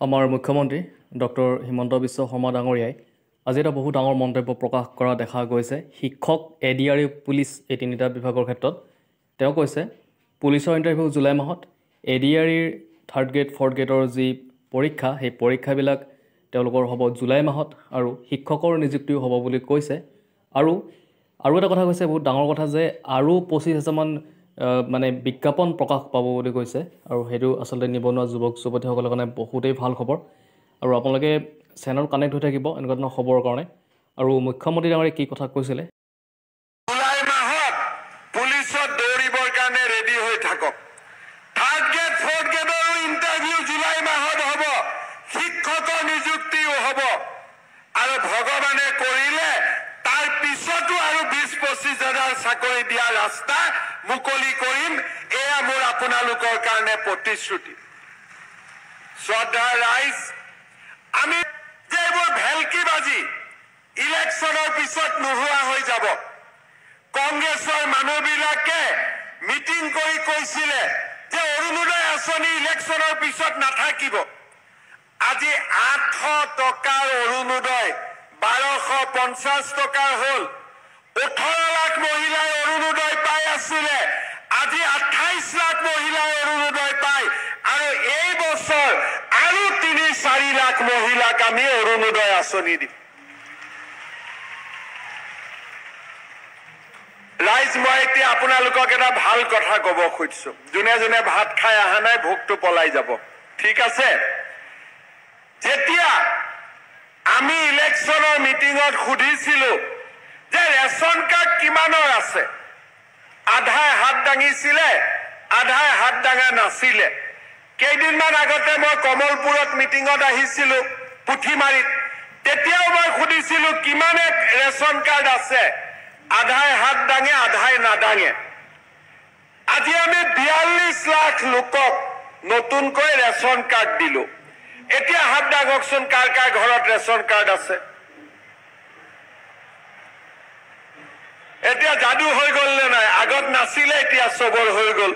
আমাৰ মুখ্যমন্ত্ৰী ডক্টৰ হিমন্ত বিশ্ব শৰ্মা ডাঙৰীয়াই আজি এটা বহুত ডাঙৰ মন্তব্য প্ৰকাশ কৰা দেখা গৈছে শিক্ষক এডিআৰই পুলিচ এই তিনিটা বিভাগৰ ক্ষেত্ৰত তেওঁ কৈছে পুলিচৰ ইণ্টাৰভিউ জুলাই মাহত এডিআৰইৰ থাৰ্ড গ্ৰেড ফৰ্থ গ্ৰেডৰ যি পৰীক্ষা সেই পৰীক্ষাবিলাক তেওঁলোকৰ হ'ব জুলাই মাহত আৰু শিক্ষকৰ নিযুক্তিও হ'ব বুলি কৈছে আৰু এটা কথা কৈছে বহুত ডাঙৰ কথা যে আৰু 25,000 মান মানে বিজ্ঞাপন প্ৰকাশ পাব বুলি কৈছে আৰু হেতু আসলে নিবনুৱা যুৱক যুৱতীসকলৰ কাৰণে বহুতেই ভাল খবৰ আৰু আপোনালোকে চেনেল কানেক্ট হৈ থাকিব এনেকুৱা ধৰণৰ খবৰৰ কাৰণে আৰু মুখ্যমন্ত্ৰী ডাঙৰীয়াই কি কথা কৈছিলে জুলাই মাহত পুলিচত দৌৰিবৰ কাৰণে ৰেডি হৈ থাকক থাৰ্ড গ্ৰেড ফৰ্থ গ্ৰেডৰ ইণ্টাৰভিউ জুলাই মাহত হ'ব শিক্ষকৰ নিযুক্তিও হ'ব আৰু ভগৱানে কৰিলে তাৰ পিছতো আৰু 20-25 হাজাৰ চাকৰি দিয়া ৰাস্তা মুকলি কৰিম এয়া মোৰ আপোনালোকৰ কাৰণে প্ৰতিশ্ৰুতি শ্ৰদ্ধাৰ ৰাইজ আমি যে এইবোৰ ভেলকিবাজি ইলেকশ্যনৰ পিছত নোহোৱা হৈ যাব কংগ্ৰেছৰ মানুহবিলাকে মিটিং কৰি কৈছিলে যে অৰুণোদয় আঁচনি ইলেকশ্যনৰ পিছত নাথাকিব আজি 800 টকাৰ অৰুণোদয় 1250 টকাৰ হ'ল 18 লাখ মহিলাই অৰুণোদয় পাই আছিলে আজি 28 লাখ মহিলাই অৰুণোদয় পায় আৰু এই বছৰ আৰু 3-4 লাখ মহিলাক আমি অৰুণোদয় আঁচনি দিম ৰাইজ মই এতিয়া আপোনালোকক এটা ভাল কথা ক'ব খুজিছো যোনে যোনে ভাত খাই অহা নাই ভোকটো পলাই যাব ঠিক আছে যেতিয়া আমি ইলেকশ্যনৰ মিটিঙত সুধিছিলো যে ৰেচন কাৰ্ড কিমানৰ আছে আধাই হাত দাঙিছিলে আধাই হাত দাঙা নাছিলে কেইদিনমান আগতে মই কমলপুৰত মিটিঙত আহিছিলো পুথিমাৰীত তেতিয়াও মই সুধিছিলো কিমানে ৰেচন কাৰ্ড আছে আধাই হাত দাঙে আধাই নাদাঙে আজি আমি 42 লাখ লোকক নতুনকৈ ৰেচন কাৰ্ড দিলো এতিয়া হাত দাঙকচোন কাৰ কাৰ ঘৰত ৰেচন কাৰ্ড আছে এতিয়া যাদু হৈ গ'ল নে নাই আগত নাছিলে এতিয়া চবৰ হৈ গ'ল